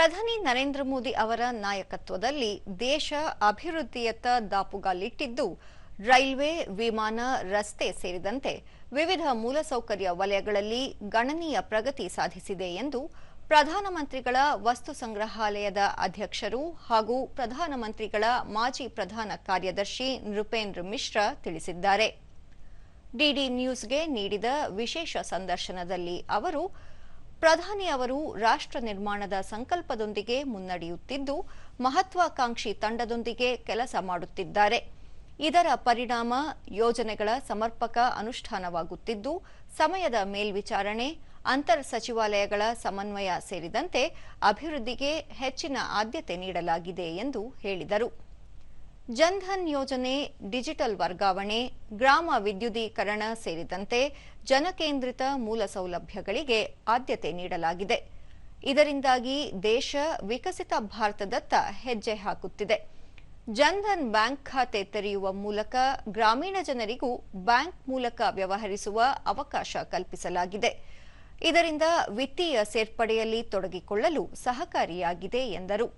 ಪ್ರಧಾನಿ ನರೇಂದ್ರ ಮೋದಿ ಅವರ ನಾಯಕತ್ವದಲ್ಲಿ ದೇಶ ಅಭಿವೃದ್ಧಿಯತ್ತ ದಾಪುಗಾಲಿಟ್ಟಿದ್ದು, ರೈಲ್ವೆ, ವಿಮಾನ, ರಸ್ತೆ ಸೇರಿದಂತೆ ವಿವಿಧ ಮೂಲಸೌಕರ್ಯ ವಲಯಗಳಲ್ಲಿ ಗಣನೀಯ ಪ್ರಗತಿ ಸಾಧಿಸಿದೆ ಎಂದು ಪ್ರಧಾನಮಂತ್ರಿಗಳ ವಸ್ತು ಸಂಗ್ರಹಾಲಯದ ಅಧ್ಯಕ್ಷರು ಹಾಗೂ ಪ್ರಧಾನಮಂತ್ರಿಗಳ ಮಾಜಿ ಪ್ರಧಾನ ಕಾರ್ಯದರ್ಶಿ ನೃಪೇಂದ್ರ ಮಿಶ್ರಾ ತಿಳಿಸಿದ್ದಾರೆ. ಡಿಡಿ ನ್ಯೂಸ್ಗೆ ನೀಡಿದ ವಿಶೇಷ ಸಂದರ್ಶನದಲ್ಲಿ ಅವರು, ಪ್ರಧಾನಿ ಅವರು ರಾಷ್ಟ್ರ ನಿರ್ಮಾಣದ ಸಂಕಲ್ಪದೊಂದಿಗೆ ಮುನ್ನಡೆಯುತ್ತಿದ್ದು, ಮಹತ್ವಾಕಾಂಕ್ಷಿ ತಂಡದೊಂದಿಗೆ ಕೆಲಸ ಮಾಡುತ್ತಿದ್ದಾರೆ. ಇದರ ಪರಿಣಾಮ ಯೋಜನೆಗಳ ಸಮರ್ಪಕ ಅನುಷ್ಠಾನವಾಗುತ್ತಿದ್ದು, ಸಮಯದ ಮೇಲ್ವಿಚಾರಣೆ, ಅಂತರ್ ಸಚಿವಾಲಯಗಳ ಸಮನ್ವಯ ಸೇರಿದಂತೆ ಅಭಿವೃದ್ಧಿಗೆ ಹೆಚ್ಚಿನ ಆದ್ಯತೆ ನೀಡಲಾಗಿದೆ ಎಂದು ಹೇಳಿದರು. ಜನ್ಧನ್ ಯೋಜನೆ, ಡಿಜಿಟಲ್ ವರ್ಗಾವಣೆ, ಗ್ರಾಮ ವಿದ್ಯುದೀಕರಣ ಸೇರಿದಂತೆ ಜನಕೇಂದ್ರಿತ ಮೂಲ ಸೌಲಭ್ಯಗಳಿಗೆ ಆದ್ಯತೆ ನೀಡಲಾಗಿದೆ. ಇದರಿಂದಾಗಿ ದೇಶ ವಿಕಸಿತ ಭಾರತದತ್ತ ಹೆಜ್ಜೆ ಹಾಕುತ್ತಿದೆ. ಜನ್ಧನ್ ಬ್ಯಾಂಕ್ ಖಾತೆ ತೆರೆಯುವ ಮೂಲಕ ಗ್ರಾಮೀಣ ಜನರಿಗೂ ಬ್ಯಾಂಕ್ ಮೂಲಕ ವ್ಯವಹರಿಸುವ ಅವಕಾಶ ಕಲ್ಪಿಸಲಾಗಿದೆ. ಇದರಿಂದ ವಿತ್ತೀಯ ಸೇರ್ಪಡೆಯಲ್ಲಿ ತೊಡಗಿಕೊಳ್ಳಲು ಸಹಕಾರಿಯಾಗಿದೆ ಎಂದರು.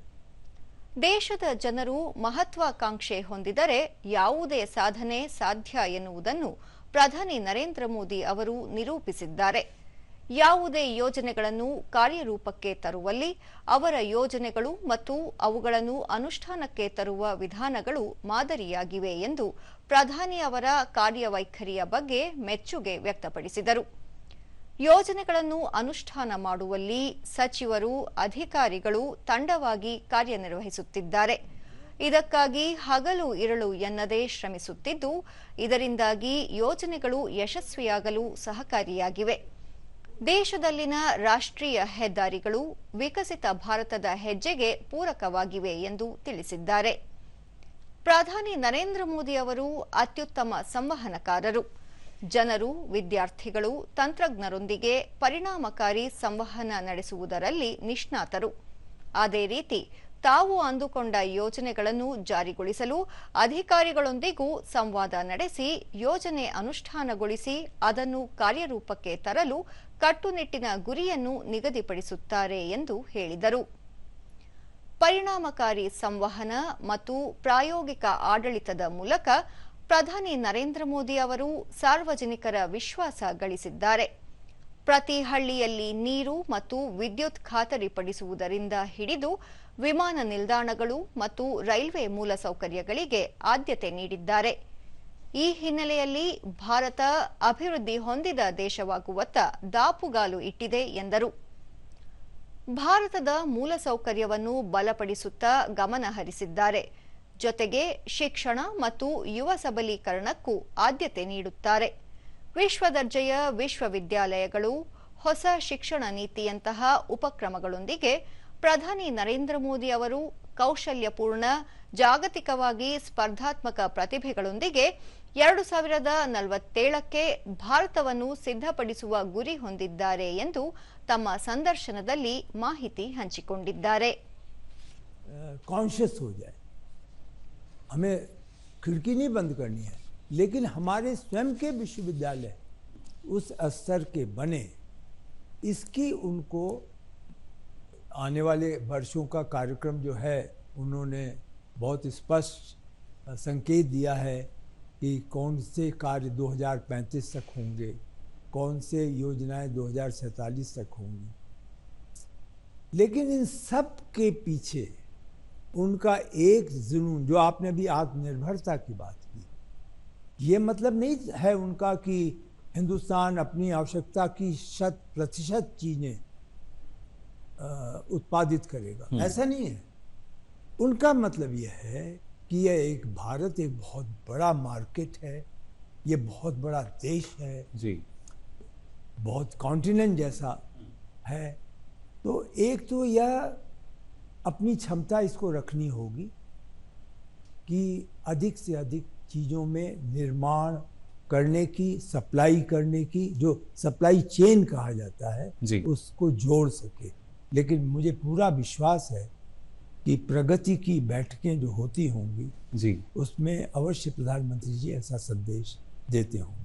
ದೇಶದ ಜನರು ಮಹತ್ವಾಕಾಂಕ್ಷೆ ಹೊಂದಿದರೆ ಯಾವುದೇ ಸಾಧನೆ ಸಾಧ್ಯ ಎನ್ನುವುದನ್ನು ಪ್ರಧಾನಿ ನರೇಂದ್ರ ಮೋದಿ ಅವರು ನಿರೂಪಿಸಿದ್ದಾರೆ. ಯಾವುದೇ ಯೋಜನೆಗಳನ್ನು ಕಾರ್ಯರೂಪಕ್ಕೆ ತರುವಲ್ಲಿ ಅವರ ಯೋಜನೆಗಳು ಮತ್ತು ಅವುಗಳನ್ನು ಅನುಷ್ಠಾನಕ್ಕೆ ತರುವ ವಿಧಾನಗಳು ಮಾದರಿಯಾಗಿವೆ ಎಂದು ಪ್ರಧಾನಿ ಅವರ ಕಾರ್ಯವೈಖರಿಯ ಬಗ್ಗೆ ಮೆಚ್ಚುಗೆ ವ್ಯಕ್ತಪಡಿಸಿದರು. ಯೋಜನೆಗಳನ್ನು ಅನುಷ್ಠಾನ ಮಾಡುವಲ್ಲಿ ಸಚಿವರು, ಅಧಿಕಾರಿಗಳು ತಂಡವಾಗಿ ಕಾರ್ಯನಿರ್ವಹಿಸುತ್ತಿದ್ದಾರೆ. ಇದಕ್ಕಾಗಿ ಹಗಲು ಇರಳು ಎನ್ನದೇ ಶ್ರಮಿಸುತ್ತಿದ್ದು, ಇದರಿಂದಾಗಿ ಯೋಜನೆಗಳು ಯಶಸ್ವಿಯಾಗಲು ಸಹಕಾರಿಯಾಗಿವೆ. ದೇಶದಲ್ಲಿನ ರಾಷ್ಟ್ರೀಯ ಹೆದ್ದಾರಿಗಳು ವಿಕಸಿತ ಭಾರತದ ಹೆಜ್ಜೆಗೆ ಪೂರಕವಾಗಿವೆ ಎಂದು ತಿಳಿಸಿದ್ದಾರೆ. ಪ್ರಧಾನಿ ನರೇಂದ್ರ ಮೋದಿ ಅವರು ಅತ್ಯುತ್ತಮ ಸಂವಹನಕಾರರು. ಜನರು, ವಿದ್ಯಾರ್ಥಿಗಳು, ತಂತ್ರಜ್ಞರೊಂದಿಗೆ ಪರಿಣಾಮಕಾರಿ ಸಂವಹನ ನಡೆಸುವುದರಲ್ಲಿ ನಿಷ್ಣಾತರು. ಅದೇ ರೀತಿ ತಾವು ಅಂದುಕೊಂಡ ಯೋಜನೆಗಳನ್ನು ಜಾರಿಗೊಳಿಸಲು ಅಧಿಕಾರಿಗಳೊಂದಿಗೂ ಸಂವಾದ ನಡೆಸಿ ಯೋಜನೆ ಅನುಷ್ಠಾನಗೊಳಿಸಿ ಅದನ್ನು ಕಾರ್ಯರೂಪಕ್ಕೆ ತರಲು ಕಟ್ಟುನಿಟ್ಟಿನ ಗುರಿಯನ್ನು ನಿಗದಿಪಡಿಸುತ್ತಾರೆ ಎಂದು ಹೇಳಿದರು. ಪರಿಣಾಮಕಾರಿ ಸಂವಹನ ಮತ್ತು ಪ್ರಾಯೋಗಿಕ ಆಡಳಿತದ ಮೂಲಕ ಪ್ರಧಾನಿ ನರೇಂದ್ರ ಮೋದಿ ಅವರು ಸಾರ್ವಜನಿಕರ ವಿಶ್ವಾಸ ಗಳಿಸಿದ್ದಾರೆ. ಪ್ರತಿ ಹಳ್ಳಿಯಲ್ಲಿ ನೀರು ಮತ್ತು ವಿದ್ಯುತ್ ಖಾತರಿಪಡಿಸುವುದರಿಂದ ಹಿಡಿದು ವಿಮಾನ ನಿಲ್ದಾಣಗಳು ಮತ್ತು ರೈಲ್ವೆ ಮೂಲಸೌಕರ್ಯಗಳಿಗೆ ಆದ್ಯತೆ ನೀಡಿದ್ದಾರೆ. ಈ ಹಿನ್ನೆಲೆಯಲ್ಲಿ ಭಾರತ ಅಭಿವೃದ್ಧಿ ಹೊಂದಿದ ದೇಶವಾಗುವತ್ತ ದಾಪುಗಾಲು ಇಟ್ಟಿದೆ ಎಂದರು. ಭಾರತದ ಮೂಲಸೌಕರ್ಯವನ್ನು ಬಲಪಡಿಸುತ್ತಾ ಗಮನ ಹರಿಸಿದ್ದಾರೆ. ಜೊತೆಗೆ ಶಿಕ್ಷಣ ಮತ್ತು ಯುವ ಸಬಲೀಕರಣಕ್ಕೂ ಆದ್ಯತೆ ನೀಡುತ್ತಾರೆ. ವಿಶ್ವದರ್ಜೆಯ ವಿಶ್ವವಿದ್ಯಾಲಯಗಳು, ಹೊಸ ಶಿಕ್ಷಣ ನೀತಿಯಂತಹ ಉಪಕ್ರಮಗಳೊಂದಿಗೆ ಪ್ರಧಾನಿ ನರೇಂದ್ರ ಮೋದಿ ಅವರು ಕೌಶಲ್ಯಪೂರ್ಣ, ಜಾಗತಿಕವಾಗಿ ಸ್ಪರ್ಧಾತ್ಮಕ ಪ್ರತಿಭೆಗಳೊಂದಿಗೆ 2047ಕ್ಕೆ ಭಾರತವನ್ನು ಸಿದ್ಧಪಡಿಸುವ ಗುರಿ ಹೊಂದಿದ್ದಾರೆ ಎಂದು ತಮ್ಮ ಸಂದರ್ಶನದಲ್ಲಿ ಮಾಹಿತಿ ಹಂಚಿಕೊಂಡಿದ್ದಾರೆ. कॉन्शियस हो जाए, हमें खिड़की नहीं बंद करनी है, लेकिन हमारे स्वयं के विश्वविद्यालय उस स्तर के बने, इसकी उनको आने वाले वर्षों का कार्यक्रम जो है उन्होंने बहुत स्पष्ट संकेत दिया है कि कौन से कार्य 2035 तक होंगे, कौन से योजनाएं 2047 तक होंगी. लेकिन इन सब के पीछे उनका एक जुनून, जो आपने भी आत्मनिर्भरता की बात की, ये मतलब नहीं है उनका कि हिंदुस्तान अपनी आवश्यकता की 100% चीजें उत्पादित करेगा, ऐसा नहीं है. उनका मतलब यह है कि यह एक भारत एक बहुत बड़ा मार्केट है, ये बहुत बड़ा देश है जी, बहुत कॉन्टिनेंट जैसा है. तो एक तो यह अपनी क्षमता इसको रखनी होगी कि अधिक से अधिक चीज़ों में निर्माण करने की, सप्लाई करने की, जो सप्लाई चेन कहा जाता है जी, उसको जोड़ सके. लेकिन मुझे पूरा विश्वास है कि प्रगति की बैठकें जो होती होंगी जी, उसमें अवश्य प्रधानमंत्री जी ऐसा संदेश देते होंगे.